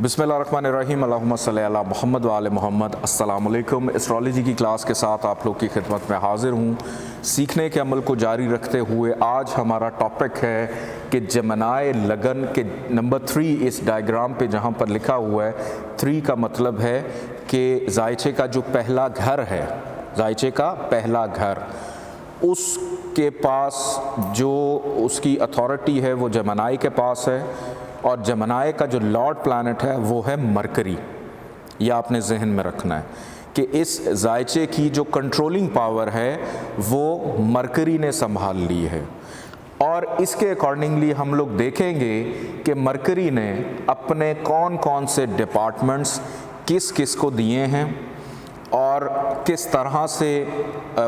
बिस्मिल्लाहिर्रहमानिर्रहीम अल्लाहुम्मा सल्ली अला मुहम्मद व आले मुहम्मद। अस्सलाम वालेकुम। एस्ट्रोलॉजी की क्लास के साथ आप लोग की खिदमत में हाजिर हूँ। सीखने के अमल को जारी रखते हुए आज हमारा टॉपिक है कि जेमिनी लगन के नंबर 3 इस डायग्राम पे जहाँ पर लिखा हुआ है 3 का मतलब है कि जायचे का जो पहला घर है, जायचे का पहला घर, उसके पास जो उसकी अथॉरिटी है वो जेमिनी के पास है और जेमिनी का जो लॉर्ड प्लैनेट है वो है मरकरी। यह आपने जहन में रखना है कि इस जायचे की जो कंट्रोलिंग पावर है वो मरकरी ने संभाल ली है। और इसके अकॉर्डिंगली हम लोग देखेंगे कि मरकरी ने अपने कौन कौन से डिपार्टमेंट्स किस किस को दिए हैं और किस तरह से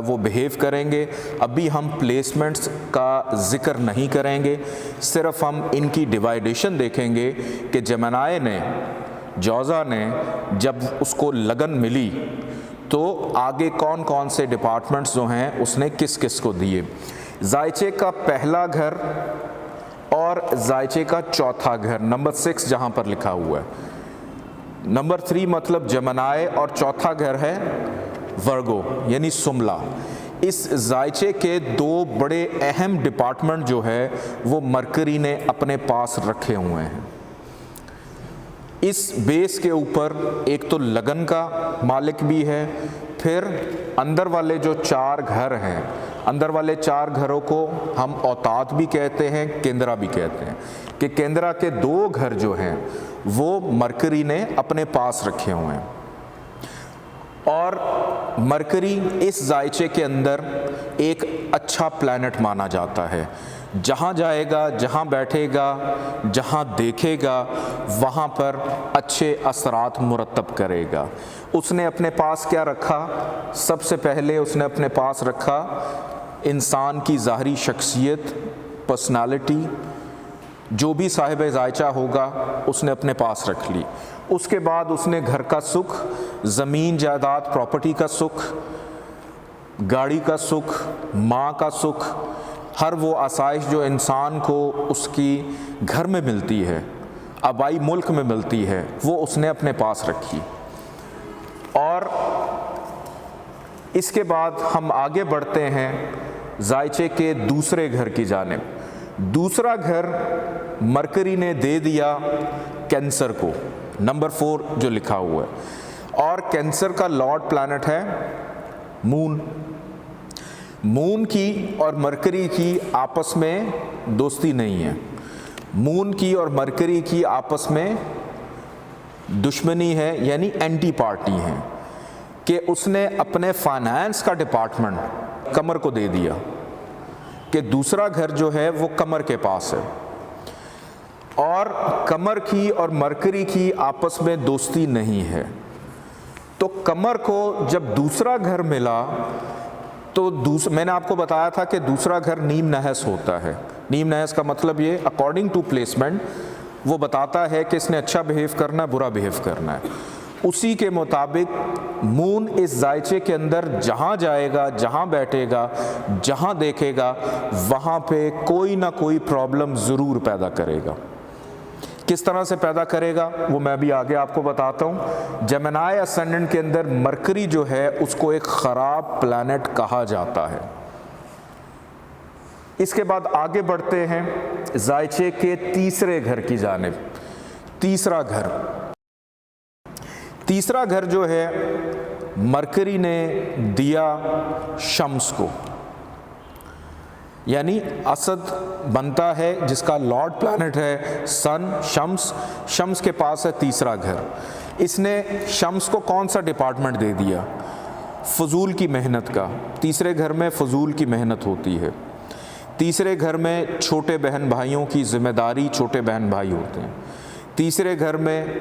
वो बिहेव करेंगे। अभी हम प्लेसमेंट्स का ज़िक्र नहीं करेंगे, सिर्फ हम इनकी डिवाइडेशन देखेंगे कि जेमिनी ने, जौज़ा ने जब उसको लगन मिली तो आगे कौन कौन से डिपार्टमेंट्स जो हैं उसने किस किस को दिए। जायचे का पहला घर और जायचे का चौथा घर, नंबर 6 जहाँ पर लिखा हुआ है। नंबर 3 मतलब जेमिनी और चौथा घर है वर्गो यानी सुमला। इस जायचे के 2 बड़े अहम डिपार्टमेंट जो है वो मरकरी ने अपने पास रखे हुए हैं। इस बेस के ऊपर एक तो लगन का मालिक भी है, फिर अंदर वाले जो 4 घर हैं, अंदर वाले 4 घरों को हम औताद भी कहते हैं, केंद्रा भी कहते हैं, कि केंद्रा के 2 घर जो हैं वो मरकरी ने अपने पास रखे हुए हैं। और मरकरी इस जायचे के अंदर एक अच्छा प्लैनेट माना जाता है। जहाँ जाएगा, जहाँ बैठेगा, जहाँ देखेगा वहाँ पर अच्छे असरात मुरतब करेगा। उसने अपने पास क्या रखा? सबसे पहले उसने अपने पास रखा इंसान की ज़ाहरी शख्सियत, पर्सनालिटी, जो भी साहिब जायचा होगा उसने अपने पास रख ली। उसके बाद उसने घर का सुख, ज़मीन जायदाद प्रॉपर्टी का सुख, गाड़ी का सुख, माँ का सुख, हर वो आसाइश जो इंसान को उसकी घर में मिलती है, आबाई मुल्क में मिलती है, वो उसने अपने पास रखी। और इसके बाद हम आगे बढ़ते हैं जायचे के दूसरे घर की जानिब। दूसरा घर मरकरी ने दे दिया कैंसर को, नंबर 4 जो लिखा हुआ है। और कैंसर का लॉर्ड प्लैनेट है मून। मून की और मरकरी की आपस में दोस्ती नहीं है। मून की और मरकरी की आपस में दुश्मनी है, यानी एंटी पार्टी हैं, कि उसने अपने फाइनेंस का डिपार्टमेंट कमर को दे दिया कि दूसरा घर जो है वो कमर के पास है। और कमर की और मरकरी की आपस में दोस्ती नहीं है। तो कमर को जब दूसरा घर मिला तो मैंने आपको बताया था कि दूसरा घर नीम नहस होता है। नीम नहस का मतलब ये अकॉर्डिंग टू प्लेसमेंट वो बताता है कि इसने अच्छा बिहेव करना है, बुरा बिहेव करना है। उसी के मुताबिक मून इस जायचे के अंदर जहाँ जाएगा, जहाँ बैठेगा, जहाँ देखेगा वहाँ पे कोई ना कोई प्रॉब्लम ज़रूर पैदा करेगा। किस तरह से पैदा करेगा वो मैं भी आगे आपको बताता हूँ। जेमिनी असेंडेंट के अंदर मरकरी जो है उसको एक ख़राब प्लैनेट कहा जाता है। इसके बाद आगे बढ़ते हैं जायचे के तीसरे घर की जानिब। तीसरा घर जो है मरकरी ने दिया शम्स को, यानी असद बनता है जिसका लॉर्ड प्लैनेट है सन, शम्स के पास है तीसरा घर। इसने शम्स को कौन सा डिपार्टमेंट दे दिया? फजूल की मेहनत का। तीसरे घर में फजूल की मेहनत होती है। तीसरे घर में छोटे बहन भाइयों की जिम्मेदारी, छोटे बहन भाई होते हैं। तीसरे घर में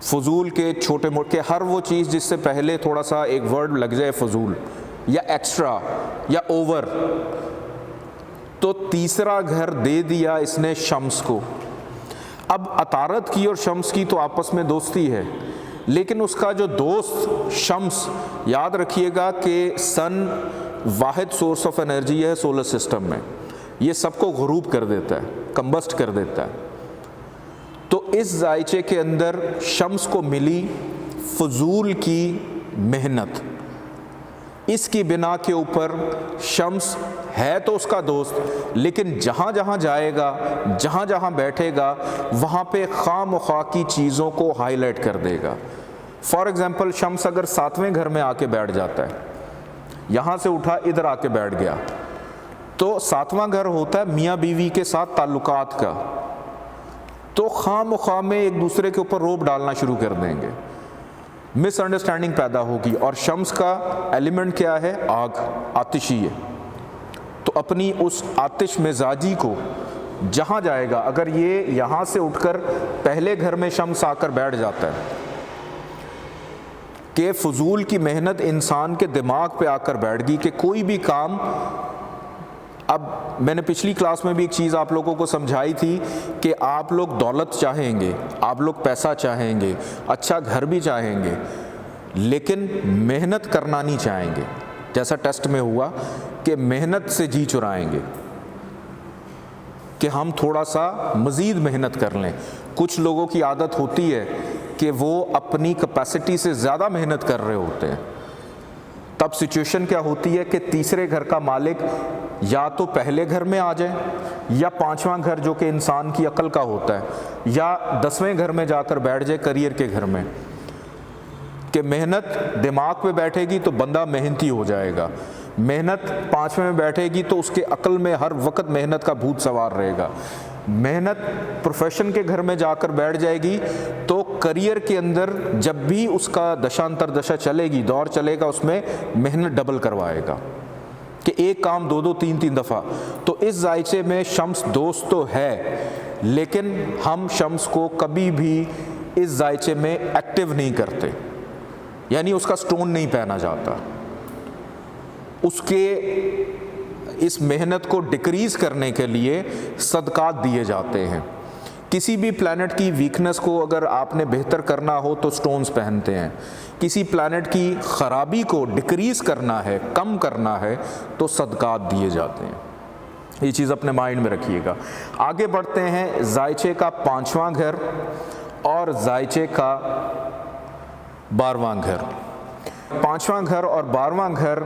फजूल के छोटे मोटे हर वो चीज़ जिससे पहले थोड़ा सा एक वर्ड लग जाए फजूल या एक्स्ट्रा या ओवर, तो तीसरा घर दे दिया इसने शम्स को। अब अतारत की और शम्स की तो आपस में दोस्ती है, लेकिन उसका जो दोस्त शम्स, याद रखिएगा कि सन वाहिद सोर्स ऑफ एनर्जी है सोलर सिस्टम में, ये सबको गुरूब कर देता है, कंबस्ट कर देता है। तो इस जायचे के अंदर शम्स को मिली फजूल की मेहनत। इसकी बिना के ऊपर शम्स है तो उसका दोस्त, लेकिन जहाँ जहाँ जाएगा, जहाँ जहाँ बैठेगा, वहाँ पे खामख्वाह की चीज़ों को हाईलाइट कर देगा। फॉर एग्ज़ाम्पल, शम्स अगर 7वें घर में आके बैठ जाता है, यहाँ से उठा इधर आके बैठ गया, तो 7वां घर होता है मियाँ बीवी के साथ ताल्लुकात का, तो खामख्वाह में एक दूसरे के ऊपर रोब डालना शुरू कर देंगे, मिसअंडरस्टैंडिंग पैदा होगी। और शम्स का एलिमेंट क्या है? आग, आतिशी है। तो अपनी उस आतिश मिजाजी को जहाँ जाएगा, अगर ये यहाँ से उठकर पहले घर में शम्स आकर बैठ जाता है कि फजूल की मेहनत इंसान के दिमाग पे आकर बैठ गई कि कोई भी काम, अब मैंने पिछली क्लास में भी एक चीज़ आप लोगों को समझाई थी कि आप लोग दौलत चाहेंगे, आप लोग पैसा चाहेंगे, अच्छा घर भी चाहेंगे, लेकिन मेहनत करना नहीं चाहेंगे। जैसा टेस्ट में हुआ कि मेहनत से जी चुराएंगे, कि हम थोड़ा सा मज़ीद मेहनत कर लें। कुछ लोगों की आदत होती है कि वो अपनी कैपेसिटी से ज़्यादा मेहनत कर रहे होते हैं। तब सिचुएशन क्या होती है कि तीसरे घर का मालिक या तो पहले घर में आ जाए, या 5वां घर जो कि इंसान की अक्ल का होता है, या 10वें घर में जाकर बैठ जाए, करियर के घर में, कि मेहनत दिमाग पे बैठेगी तो बंदा मेहनती हो जाएगा, मेहनत 5वें में बैठेगी तो उसके अक्ल में हर वक्त मेहनत का भूत सवार रहेगा, मेहनत प्रोफेशन के घर में जाकर बैठ जाएगी तो करियर के अंदर जब भी उसका दशांतर दशा चलेगी, दौर चलेगा, उसमें मेहनत डबल करवाएगा कि एक काम 2-2, 3-3 दफ़ा। तो इस जायचे में शम्स दोस्त तो है, लेकिन हम शम्स को कभी भी इस जायचे में एक्टिव नहीं करते, यानी उसका स्टोन नहीं पहना जाता। उसके इस मेहनत को डिक्रीज़ करने के लिए सदकात दिए जाते हैं। किसी भी प्लैनेट की वीकनेस को अगर आपने बेहतर करना हो तो स्टोन्स पहनते हैं, किसी प्लैनेट की ख़राबी को डिक्रीज़ करना है, कम करना है, तो सदकात दिए जाते हैं। ये चीज़ अपने माइंड में रखिएगा। आगे बढ़ते हैं, जायचे का 5वां घर और जायचे का 12वां घर। 5वां घर और 12वां घर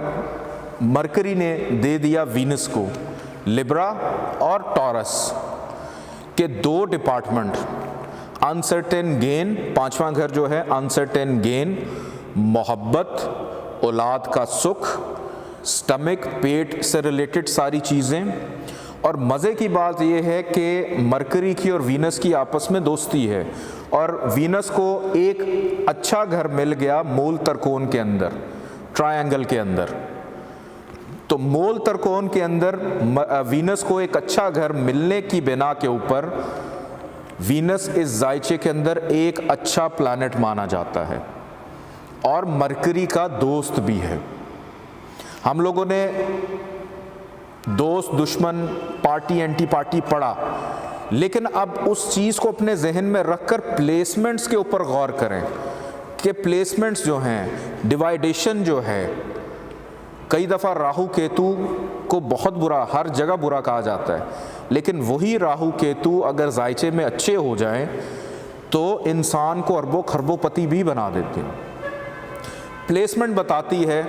मरकरी ने दे दिया वीनस को, लिब्रा और टॉरस के 2 डिपार्टमेंट, अनसर्टेन गेन। 5वां घर जो है अनसर्टेन गेन, मोहब्बत, औलाद का सुख, स्टमक, पेट से रिलेटेड सारी चीज़ें। और मज़े की बात यह है कि मरकरी की और वीनस की आपस में दोस्ती है, और वीनस को एक अच्छा घर मिल गया मूल त्रिकोण के अंदर, ट्रायंगल के अंदर। तो मूल त्रिकोण के अंदर वीनस को एक अच्छा घर मिलने की बिना के ऊपर वीनस इस जायचे के अंदर एक अच्छा प्लैनेट माना जाता है और मरकरी का दोस्त भी है। हम लोगों ने दोस्त, दुश्मन, पार्टी, एंटी पार्टी पढ़ा, लेकिन अब उस चीज़ को अपने जहन में रखकर प्लेसमेंट्स के ऊपर गौर करें कि प्लेसमेंट्स जो हैं, डिवाइडेशन जो है, कई दफ़ा राहु केतु को बहुत बुरा, हर जगह बुरा कहा जाता है, लेकिन वही राहु केतु अगर जायचे में अच्छे हो जाएं तो इंसान को अरबों खरबोपति भी बना देते हैं। प्लेसमेंट बताती है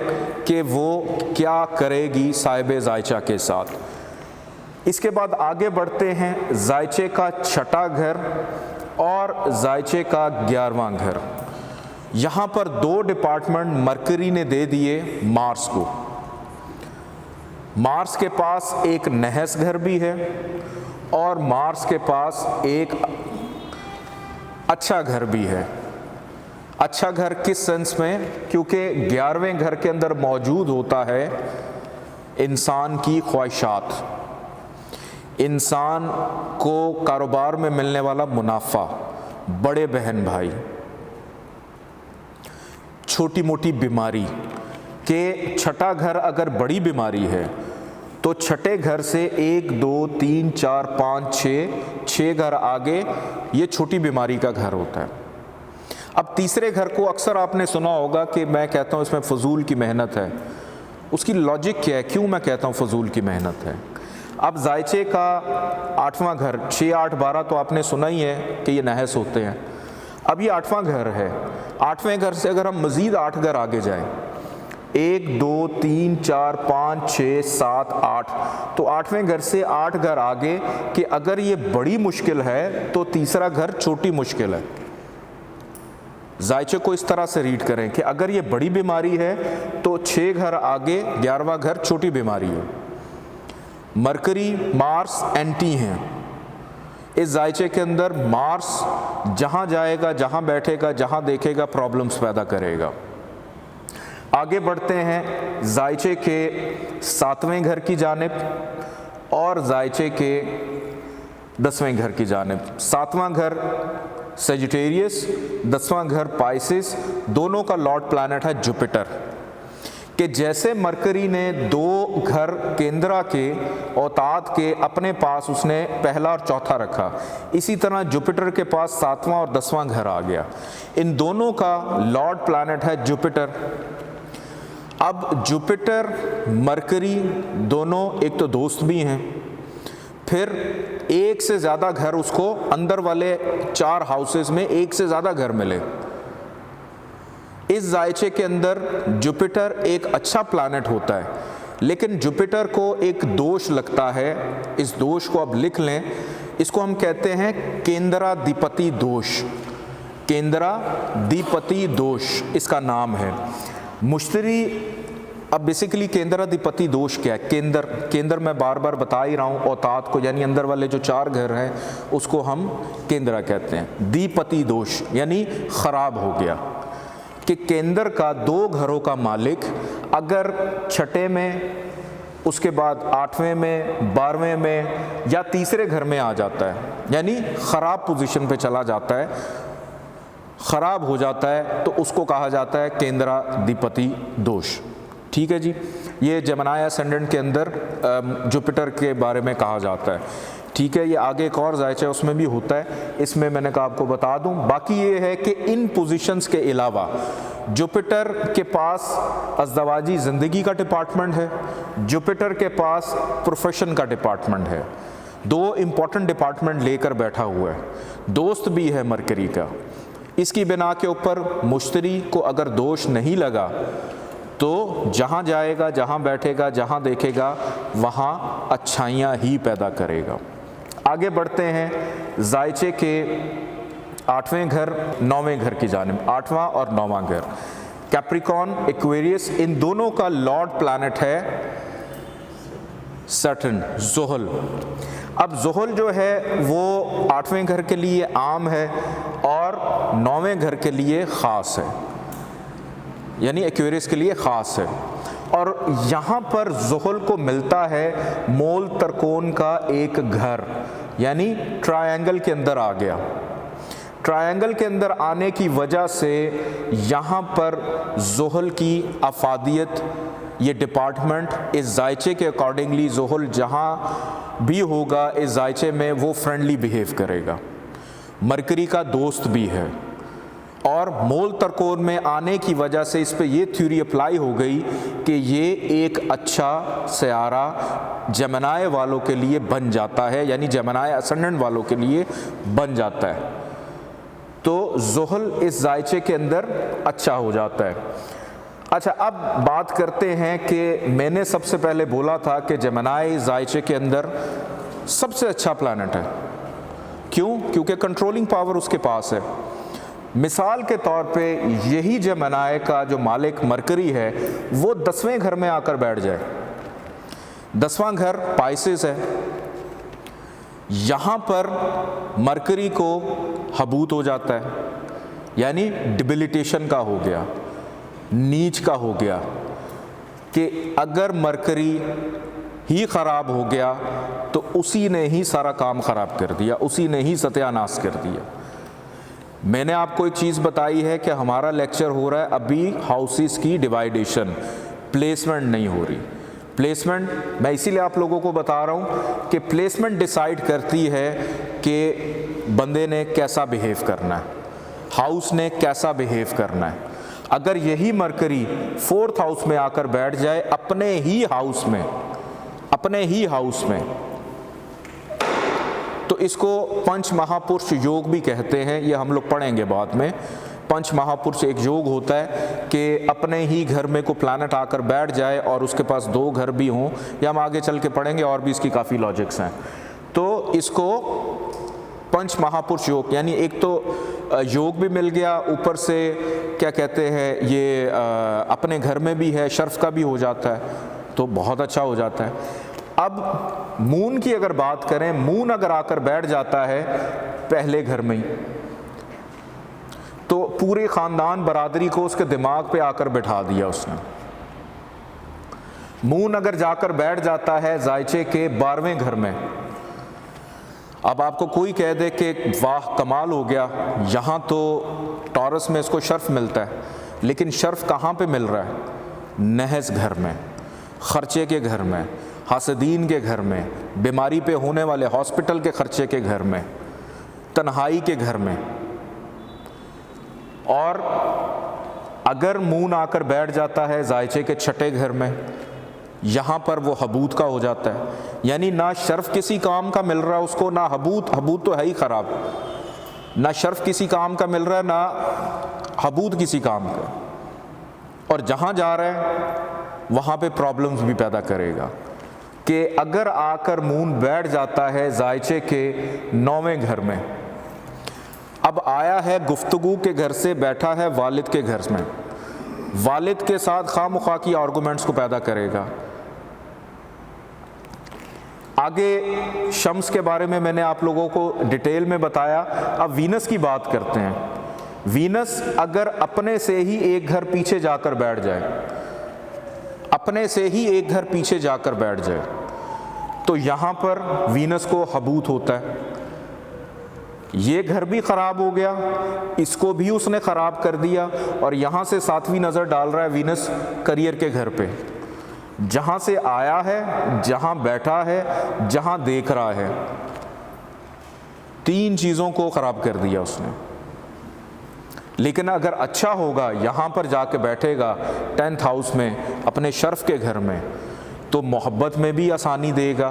कि वो क्या करेगी साहिब जायचा के साथ। इसके बाद आगे बढ़ते हैं, जायचे का 6ठा घर और जायचे का 11वां घर। यहाँ पर 2 डिपार्टमेंट मरकरी ने दे दिए मार्स को। मार्स के पास एक नहस घर भी है और मार्स के पास एक अच्छा घर भी है। अच्छा घर किस सेंस में? क्योंकि 11वें घर के अंदर मौजूद होता है इंसान की ख्वाहिशात, इंसान को कारोबार में मिलने वाला मुनाफा, बड़े बहन भाई, छोटी मोटी बीमारी। के 6ठा घर अगर बड़ी बीमारी है तो 6ठे घर से 1, 2, 3, 4, 5, 6 घर आगे ये छोटी बीमारी का घर होता है। अब तीसरे घर को अक्सर आपने सुना होगा कि मैं कहता हूँ इसमें फजूल की मेहनत है। उसकी लॉजिक क्या है, क्यों मैं कहता हूँ फजूल की मेहनत है? अब जायचे का 8वां घर, 6, 8, 12 तो आपने सुना ही है कि ये नहस होते हैं। अब ये 8वां घर है। 8वें घर से अगर हम मज़ीद 8 घर आगे जाएं, 1, 2, 3, 4, 5, 6, 7, 8, तो 8वें घर से 8 घर आगे कि अगर ये बड़ी मुश्किल है तो तीसरा घर छोटी मुश्किल है। जायचे को इस तरह से रीड करें कि अगर ये बड़ी बीमारी है तो 6 घर आगे 11वां घर छोटी बीमारी है। मरकरी, मार्स एंटी हैं। इस जायचे के अंदर मार्स जहाँ जाएगा, जहाँ बैठेगा, जहाँ देखेगा प्रॉब्लम्स पैदा करेगा। आगे बढ़ते हैं जायचे के 7वें घर की जानिब और जायचे के 10वें घर की जानिब। 7वां घर सेजिटेरियस, 10वां घर पाइसिस, दोनों का लॉर्ड प्लैनेट है जुपिटर। कि जैसे मरकरी ने 2 घर केंद्रा के औताद के अपने पास उसने पहला और चौथा रखा, इसी तरह जुपिटर के पास 7वां और 10वां घर आ गया। इन दोनों का लॉर्ड प्लैनेट है जुपिटर। अब जुपिटर मरकरी दोनों एक तो दोस्त भी हैं, फिर एक से ज़्यादा घर उसको अंदर वाले 4 हाउसेस में एक से ज़्यादा घर मिले। इस जायचे के अंदर जुपिटर एक अच्छा प्लैनेट होता है, लेकिन जुपिटर को एक दोष लगता है। इस दोष को अब लिख लें, इसको हम कहते हैं केंद्राधिपति दोष। केंद्राधिपति दोष इसका नाम है। मुश्तरी, अब बेसिकली केंद्राधिपति दोष क्या है? केंद्र मैं बार बार बता ही रहा हूँ, औताद को यानी अंदर वाले जो 4 घर हैं उसको हम केंद्रा कहते हैं। अधिपति दोष यानी खराब हो गया कि केंद्र का 2 घरों का मालिक अगर 6ठे में, उसके बाद 8वें में, 12वें में या तीसरे घर में आ जाता है, यानी ख़राब पोजीशन पे चला जाता है, ख़राब हो जाता है, तो उसको कहा जाता है केंद्राधिपति दोष। ठीक है जी, ये जेमिनी असेंडेंट के अंदर जुपिटर के बारे में कहा जाता है। ठीक है, ये आगे एक और जायचा उसमें भी होता है, इसमें मैंने कहा आपको बता दूं। बाकी ये है कि इन पोजीशंस के अलावा जुपिटर के पास अज़दवाजी ज़िंदगी का डिपार्टमेंट है, जुपिटर के पास प्रोफेशन का डिपार्टमेंट है। 2 इम्पॉर्टेंट डिपार्टमेंट लेकर बैठा हुआ है। दोस्त भी है मरकरी का। इसकी बिना के ऊपर मुश्तरी को अगर दोष नहीं लगा तो जहाँ जाएगा, जहाँ बैठेगा, जहाँ देखेगा वहाँ अच्छाइयाँ ही पैदा करेगा। आगे बढ़ते हैं जायचे के 8वें घर, 9वें घर की जानिब। 8वां और 9वां घर कैप्रिकॉर्न, एक्वेरियस, इन दोनों का लॉर्ड प्लैनेट है सैटर्न, ज़ुहल। अब ज़ुहल जो है वो 8वें घर के लिए आम है और 9वें घर के लिए ख़ास है, यानी एक्वेरियस के लिए ख़ास है। और यहाँ पर ज़ुहल को मिलता है मोल त्रिकोण का एक घर, यानी ट्रायंगल के अंदर आ गया। ट्रायंगल के अंदर आने की वजह से यहाँ पर ज़ुहल की अफादियत, ये डिपार्टमेंट इस जायचे के अकॉर्डिंगली ज़ुहल जहाँ भी होगा इस जायचे में वो फ्रेंडली बिहेव करेगा। मरकरी का दोस्त भी है और मोल त्रिकोण में आने की वजह से इस पे ये थ्योरी अप्लाई हो गई कि ये एक अच्छा सयारा जेमिनी वालों के लिए बन जाता है, यानी जेमिनी असेंडेंट वालों के लिए बन जाता है। तो ज़ुहल इस जायचे के अंदर अच्छा हो जाता है। अच्छा, अब बात करते हैं कि मैंने सबसे पहले बोला था कि जेमिनी जायचे के अंदर सबसे अच्छा प्लैनेट है। क्यों? क्योंकि कंट्रोलिंग पावर उसके पास है। मिसाल के तौर पे यही जेमिनी का जो मालिक मरकरी है वो 10वें घर में आकर बैठ जाए। 10वां घर पाइसिस है, यहाँ पर मरकरी को हबूत हो जाता है, यानी डिबिलिटेशन का हो गया, नीच का हो गया कि अगर मरकरी ही ख़राब हो गया तो उसी ने ही सारा काम ख़राब कर दिया, उसी ने ही सत्यानाश कर दिया। मैंने आपको एक चीज़ बताई है कि हमारा लेक्चर हो रहा है अभी हाउसेस की डिवाइडेशन, प्लेसमेंट नहीं हो रही। प्लेसमेंट मैं इसीलिए आप लोगों को बता रहा हूँ कि प्लेसमेंट डिसाइड करती है कि बंदे ने कैसा बिहेव करना है, हाउस ने कैसा बिहेव करना है। अगर यही मरकरी 4th हाउस में आकर बैठ जाए अपने ही हाउस में तो इसको पंच महापुरुष योग भी कहते हैं, ये हम लोग पढ़ेंगे बाद में। पंच महापुरुष एक योग होता है कि अपने ही घर में को प्लैनेट आकर बैठ जाए और उसके पास 2 घर भी हों, या हम आगे चल के पढ़ेंगे और भी इसकी काफ़ी लॉजिक्स हैं। तो इसको पंच महापुरुष योग, यानी एक तो योग भी मिल गया, ऊपर से क्या कहते हैं ये अपने घर में भी है, शर्फ का भी हो जाता है, तो बहुत अच्छा हो जाता है। अब मून की अगर बात करें, मून अगर आकर बैठ जाता है पहले घर में ही, तो पूरे ख़ानदान बरादरी को उसके दिमाग पे आकर बिठा दिया उसने। मून अगर जाकर बैठ जाता है जायचे के 12वें घर में, अब आपको कोई कह दे कि वाह कमाल हो गया, यहाँ तो टॉरस में इसको शर्फ मिलता है, लेकिन शर्फ कहाँ पे मिल रहा है? नहस घर में, ख़र्चे के घर में, हासदीन के घर में, बीमारी पे होने वाले हॉस्पिटल के खर्चे के घर में, तन्हाई के घर में। और अगर मून आकर बैठ जाता है जायचे के 6ठे घर में, यहाँ पर वो हबूत का हो जाता है, यानी ना शर्फ किसी काम का मिल रहा है उसको, ना हबूत, हबूत तो है ही ख़राब, ना शर्फ किसी काम का मिल रहा है, ना हबूत किसी काम का, और जहाँ जा रहा है वहाँ पे प्रॉब्लम्स भी पैदा करेगा। कि अगर आकर मून बैठ जाता है जायचे के 9वें घर में, अब आया है गुफ्तगू के घर से, बैठा है वालिद के घर में, वालिद के साथ खामखा की आर्गूमेंट्स को पैदा करेगा। आगे शम्स के बारे में मैंने आप लोगों को डिटेल में बताया। अब वीनस की बात करते हैं। वीनस अगर अपने से ही एक घर पीछे जाकर बैठ जाए, अपने से ही एक घर पीछे जाकर बैठ जाए, तो यहाँ पर वीनस को हबूत होता है, ये घर भी ख़राब हो गया, इसको भी उसने ख़राब कर दिया, और यहाँ से 7वीं नज़र डाल रहा है वीनस करियर के घर पे, जहाँ से आया है, जहाँ बैठा है, जहाँ देख रहा है, 3 चीज़ों को ख़राब कर दिया उसने। लेकिन अगर अच्छा होगा, यहाँ पर जाके बैठेगा 10th हाउस में अपने शर्फ के घर में, तो मोहब्बत में भी आसानी देगा,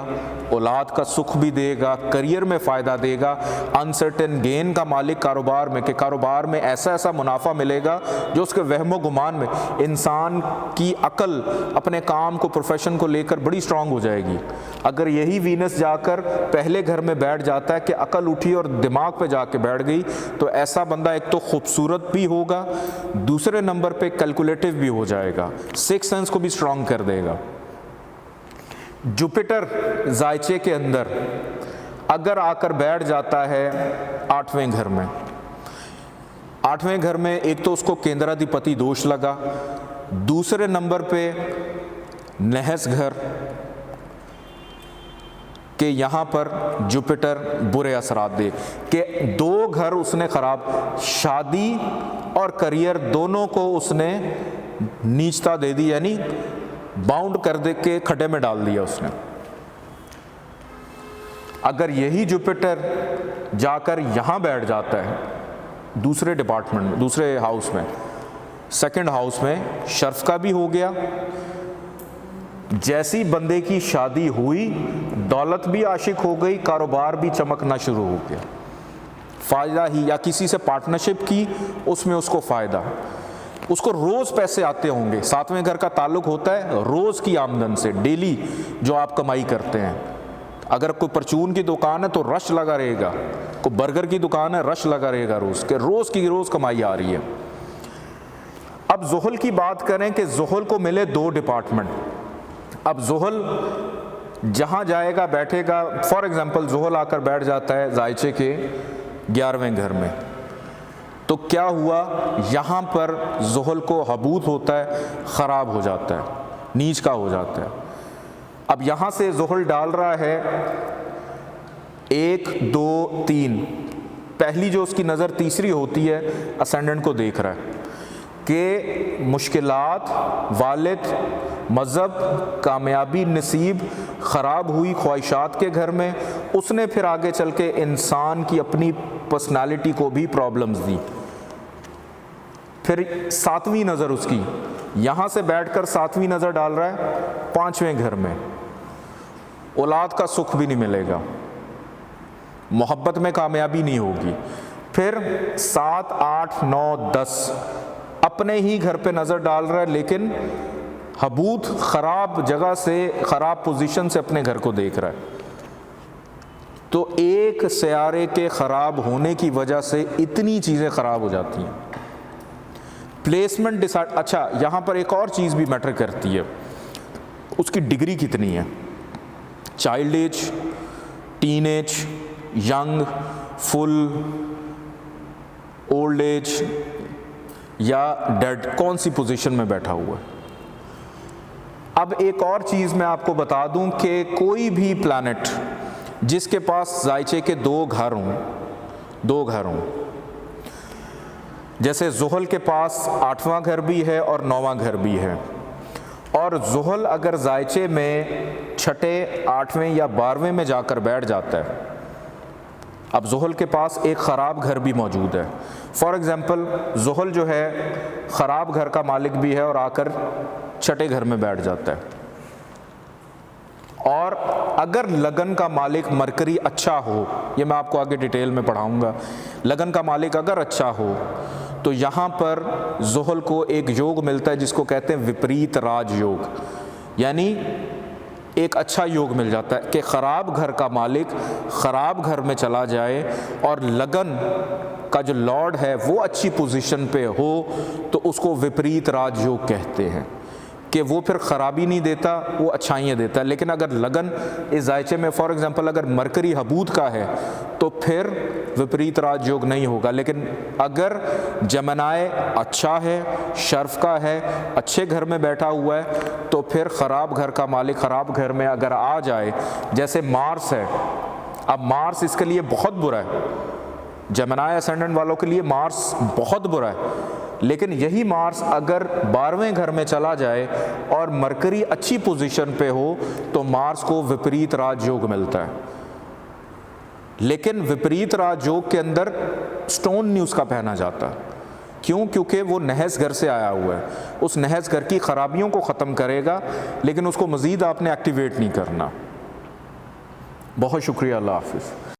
औलाद का सुख भी देगा, करियर में फ़ायदा देगा, अनसर्टेन गेन का मालिक कारोबार में, कि कारोबार में ऐसा ऐसा मुनाफा मिलेगा जो उसके वहमो गुमान में इंसान की अकल अपने काम को, प्रोफेशन को लेकर बड़ी स्ट्रांग हो जाएगी। अगर यही वीनस जाकर पहले घर में बैठ जाता है कि अकल उठी और दिमाग पे जाके बैठ गई, तो ऐसा बंदा एक तो खूबसूरत भी होगा, दूसरे नंबर पे कैलकुलेटिव भी हो जाएगा, सिक्स सेंस को भी स्ट्रांग कर देगा। जुपिटर जायचे के अंदर अगर आकर बैठ जाता है 8वें घर में, 8वें घर में एक तो उसको केंद्राधिपति दोष लगा, दूसरे नंबर पे नहस घर के यहाँ पर जुपिटर बुरे असरात दे, कि 2 घर उसने ख़राब, शादी और करियर दोनों को उसने नीचता दे दी, यानी बाउंड कर दे के खड्डे में डाल दिया उसने। अगर यही जुपिटर जाकर यहाँ बैठ जाता है दूसरे डिपार्टमेंट में, दूसरे हाउस में, 2nd हाउस में, शर्फ का भी हो गया, जैसी बंदे की शादी हुई, दौलत भी आशिक हो गई, कारोबार भी चमकना शुरू हो गया, फ़ायदा ही, या किसी से पार्टनरशिप की, उसमें उसको फ़ायदा, उसको रोज़ पैसे आते होंगे। 7वें घर का ताल्लुक होता है रोज़ की आमदन से, डेली जो आप कमाई करते हैं। अगर कोई परचून की दुकान है तो रश लगा रहेगा, कोई बर्गर की दुकान है रश लगा रहेगा रोज़, के रोज़ की रोज़ कमाई आ रही है। अब ज़ुहल की बात करें कि ज़ुहल को मिले 2 डिपार्टमेंट। अब ज़ुहल जहाँ जाएगा बैठेगा, फॉर एग्ज़ाम्पल ज़ुहल आकर बैठ जाता है जायचे के 11वें घर में, तो क्या हुआ, यहाँ पर ज़ुहल को हबूत होता है, ख़राब हो जाता है, नीच का हो जाता है। अब यहाँ से ज़ुहल डाल रहा है 1, 2, 3, पहली जो उसकी नज़र तीसरी होती है असेंडेंट को देख रहा है कि मुश्किलात, वालिद, मज़हब, कामयाबी, नसीब, ख़राब हुई ख्वाहिशात के घर में, उसने फिर आगे चल के इंसान की अपनी पर्सनालिटी को भी प्रॉब्लम्स दी। फिर 7वीं नज़र उसकी यहाँ से बैठकर 7वीं नज़र डाल रहा है 5वें घर में, औलाद का सुख भी नहीं मिलेगा, मोहब्बत में कामयाबी नहीं होगी। फिर 7, 8, 9, 10 अपने ही घर पे नज़र डाल रहा है, लेकिन हबूत ख़राब जगह से, ख़राब पोजीशन से अपने घर को देख रहा है। तो एक सयारे के ख़राब होने की वजह से इतनी चीज़ें ख़राब हो जाती हैं। प्लेसमेंट डिसाइड, अच्छा यहाँ पर एक और चीज़ भी मैटर करती है, उसकी डिग्री कितनी है, child age, teen age, young, full, old age या डेड, कौन सी पोजीशन में बैठा हुआ है। अब एक और चीज़ मैं आपको बता दूं कि कोई भी प्लैनेट जिसके पास जायचे के दो घर हों, जैसे ज़ुहल के पास 8वां घर भी है और 9वां घर भी है, और ज़ुहल अगर जायचे में 6, 8वें या 12वें में जाकर बैठ जाता है, अब ज़ुहल के पास एक ख़राब घर भी मौजूद है। फॉर एग्ज़ाम्पल ज़ुहल जो है ख़राब घर का मालिक भी है और आकर 6ठे घर में बैठ जाता है। और अगर लगन का मालिक मरकरी अच्छा हो, ये मैं आपको आगे डिटेल में पढ़ाऊँगा, लगन का मालिक अगर अच्छा हो तो यहाँ पर ज़ुहल को एक योग मिलता है जिसको कहते हैं विपरीत राज योग, यानी एक अच्छा योग मिल जाता है कि ख़राब घर का मालिक ख़राब घर में चला जाए और लगन का जो लॉर्ड है वो अच्छी पोजीशन पे हो, तो उसको विपरीत राज योग कहते हैं कि वो फिर ख़राबी नहीं देता, वो अच्छाइयाँ देता है। लेकिन अगर लगन इस जायचे में फॉर एग्ज़ाम्पल अगर मरकरी हबूत का है तो फिर विपरीत राज योग नहीं होगा। लेकिन अगर जमनाए अच्छा है, शर्फ का है, अच्छे घर में बैठा हुआ है, तो फिर ख़राब घर का मालिक ख़राब घर में अगर आ जाए, जैसे मार्स है, अब मार्स इसके लिए बहुत बुरा है, जमनाए असेंडेंट वालों के लिए मार्स बहुत बुरा है। लेकिन यही मार्स अगर 12वें घर में चला जाए और मरकरी अच्छी पोजीशन पे हो तो मार्स को विपरीत राजयोग मिलता है। लेकिन विपरीत राजयोग के अंदर स्टोन नहीं उसका पहना जाता। क्यों? क्योंकि वो नहस घर से आया हुआ है, उस नहस घर की ख़राबियों को ख़त्म करेगा, लेकिन उसको मज़ीद आपने एक्टिवेट नहीं करना। बहुत शुक्रिया, अल्लाह हाफ़िज़।